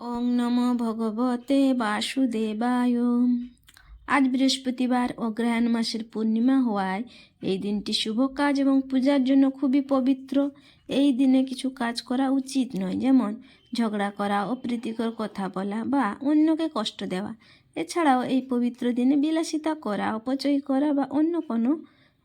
ওং নমো ভগবতে বাসুদেবায়। আজ বৃহস্পতিবার অগ্রহায়ণ মাসের পূর্ণিমা হওয়ায় এই দিনটি শুভ কাজ এবং পূজার জন্য খুবই পবিত্র। এই দিনে কিছু কাজ করা উচিত নয়, যেমন ঝগড়া করা, অপ্রীতিকর কথা বলা বা অন্যকে কষ্ট দেওয়া। এছাড়াও এই পবিত্র দিনে বিলাসিতা করা, অপচয় করা বা অন্য কোনো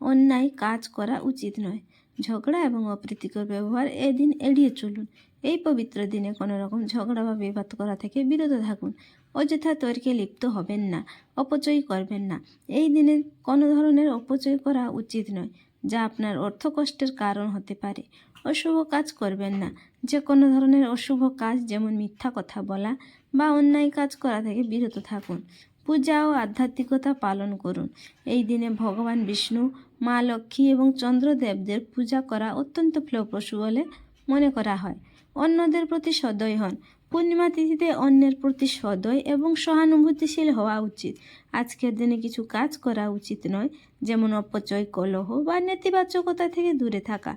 অন্যায় কাজ করা উচিত নয়। ঝগড়া এবং অপ্রীতিকর ব্যবহার এদিন এড়িয়ে চলুন। এই পবিত্র দিনে কোনো রকম ঝগড়া বা বিবাদ করা থেকে বিরত থাকুন। অযথা তর্কে লিপ্ত হবেন না, অপচয় করবেন না। এই দিনে কোনো ধরনের অপচয় করা উচিত নয়, যা আপনার অর্থকষ্টের কারণ হতে পারে। অশুভ কাজ করবেন না। যে কোনো ধরনের অশুভ কাজ, যেমন মিথ্যা কথা বলা বা অন্যায় কাজ করা থেকে বিরত থাকুন। পূজা ও আধ্যাত্মিকতা পালন করুন। এই দিনে ভগবান বিষ্ণু, মা লক্ষ্মী এবং চন্দ্রদেবদের পূজা করা অত্যন্ত ফলপ্রসূ বলে মনে করা হয়। অন্যদের প্রতি সদয় হন। পূর্ণিমা তিথিতে অন্যের প্রতি সদয় এবং সহানুভূতিশীল হওয়া উচিত। আজকের দিনে কিছু কাজ করা উচিত নয়, যেমন অপচয়, কলহ বা নেতিবাচকতা থেকে দূরে থাকা।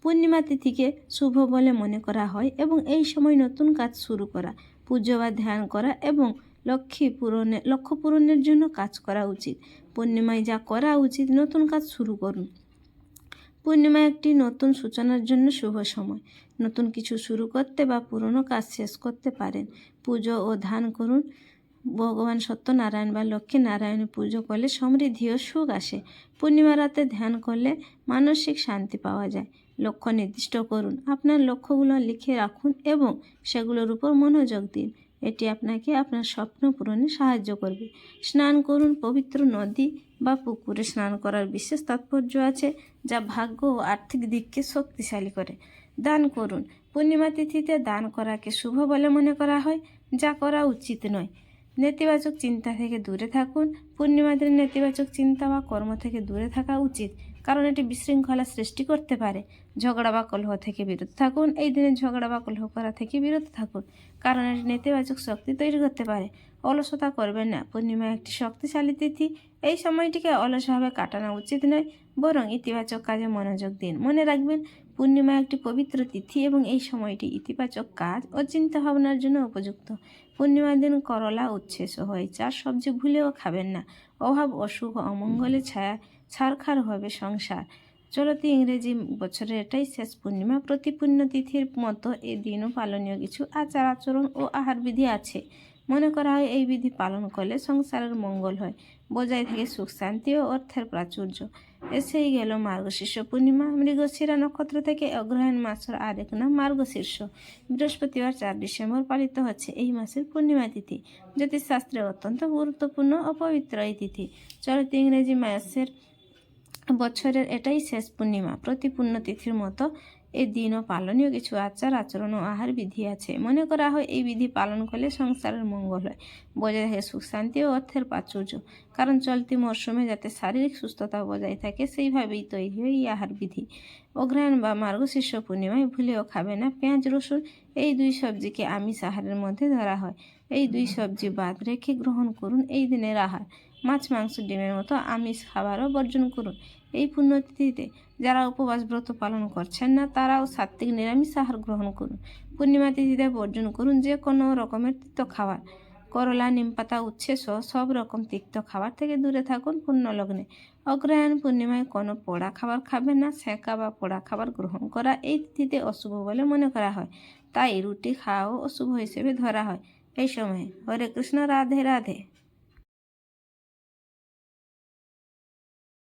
পূর্ণিমা তিথিকে শুভ বলে মনে করা হয় এবং এই সময় নতুন কাজ শুরু করা, পুজো বা ধ্যান করা এবং লক্ষ্য পূরণের জন্য কাজ করা উচিত। পূর্ণিমায় যা করা উচিত, নতুন কাজ শুরু করুন। পূর্ণিমা একটি নতুন সূচনার জন্য শুভ সময়। নতুন কিছু শুরু করতে বা পুরনো কাজ শেষ করতে পারেন। পুজো ও ধ্যান করুন। ভগবান সত্যনারায়ণ বা লক্ষ্মী নারায়ণের পুজো করলে সমৃদ্ধি ও সুখ আসে। পূর্ণিমা রাতে ধ্যান করলে মানসিক শান্তি পাওয়া যায়। লক্ষ্য নির্দিষ্ট করুন। আপনার লক্ষ্যগুলো লিখে রাখুন এবং সেগুলোর উপর মনোযোগ দিন। এটি আপনাকে আপনার স্বপ্ন পূরণে সাহায্য করবে। স্নান করুন। পবিত্র নদী বা পুকুরে স্নান করার বিশেষ তাৎপর্য আছে, যা ভাগ্য ও আর্থিক দিককে শক্তিশালী করে। দান করুন। পূর্ণিমা তিথিতে দান করাকে শুভ বলে মনে করা হয়, যা করা উচিত নয়। নেতিবাচক চিন্তা থেকে দূরে থাকুন। পূর্ণিমা দিনে নেতিবাচক চিন্তা বা কর্ম থেকে দূরে থাকা উচিত, কারণ এটি বিশৃঙ্খলা সৃষ্টি করতে পারে। ঝগড়া বা কলহ থেকে বিরত থাকুন। এই দিনে ঝগড়া বা কলহ করা থেকে বিরত থাকুন, কারণ এটি নেতিবাচক শক্তি তৈরি করতে পারে। অলসতা করবেন না। পূর্ণিমা একটি শক্তিশালী তিথি। এই সময়টিকে অলসভাবে কাটানো উচিত নয়, বরং ইতিবাচক কাজে মনোযোগ দিন। মনে রাখবেন, পূর্ণিমা একটি পবিত্র তিথি এবং এই সময়টি ইতিবাচক কাজ ও চিন্তাভাবনার জন্য উপযুক্ত। পূর্ণিমার দিন করলা, উচ্ছে সহ এই 4 সবজি ভুলেও খাবেন না। অভাব, অসুখ, অমঙ্গলে ছারখার হবে সংসার। চলতি ইংরেজি বছরের এটাই শেষ পূর্ণিমা। প্রতি পুণ্যতিথির মতো এই দিনও পালনীয় কিছু আচার আচরণ ও আহার বিধি আছে। মনে করা হয় এই বিধি পালন করলে সংসারের মঙ্গল হয়, বজায় থাকে সুখ শান্তি ও অর্থের প্রাচুর্য। এসেই গেল মার্গশীর্ষ পূর্ণিমা। মৃগশিরা নক্ষত্র থেকে অগ্রহায়ণ মাসের আরেক নাম মার্গশীর্ষ। বৃহস্পতিবার 4 ডিসেম্বর পালিত হচ্ছে এই মাসের পূর্ণিমা তিথি। জ্যোতিষশাস্ত্রে অত্যন্ত গুরুত্বপূর্ণ ও পবিত্র এই তিথি। চলতি ইংরেজি মাসের বছরের এটাই শেষ পূর্ণিমা। প্রতি পুণ্যতিথির মতো এই দিনও পালনীয় কিছু আচার আচরণ ও আহার বিধি আছে। মনে করা হয় এই বিধি পালন করলে সংসারের মঙ্গল হয়, বজায় থাকে সুখ শান্তি ও অর্থের প্রাচুর্য। কারণ চলতি মরশুমে যাতে শারীরিক সুস্থতা বজায় থাকে, সেইভাবেই তৈরি হয় এই আহার বিধি। অগ্রহায়ণ বা মার্গশীর্ষ পূর্ণিমায় ভুলেও খাবে না পেঁয়াজ, রসুন। এই 2 সবজিকে আমিষ আহারের মধ্যে ধরা হয়। এই 2 সবজি বাদ রেখে গ্রহণ করুন এই দিনের আহার। মাছ, মাংস, ডিমের মতো আমিষ খাবারও বর্জন করুন। এই পুণ্যতিথিতে যারা উপবাস ব্রত পালন করছেন না, তারাও সাত্ত্বিক নিরামিষ আহার গ্রহণ করুন। পূর্ণিমা তিথিতে বর্জন করুন যে কোনো রকমের তিক্ত খাবার। করলা, নিমপাতা, উচ্ছে সহ সব রকম তিক্ত খাবার থেকে দূরে থাকুন পুণ্যলগ্নে। অগ্রহায়ণ পূর্ণিমায় কোনো পোড়া খাবার খাবেন না। সেঁকা বা পোড়া খাবার গ্রহণ করা এই তিথিতে অশুভ বলে মনে করা হয়, তাই রুটি খাওয়াও অশুভ হিসেবে ধরা হয় এই সময়ে। হরে কৃষ্ণ, রাধে রাধে।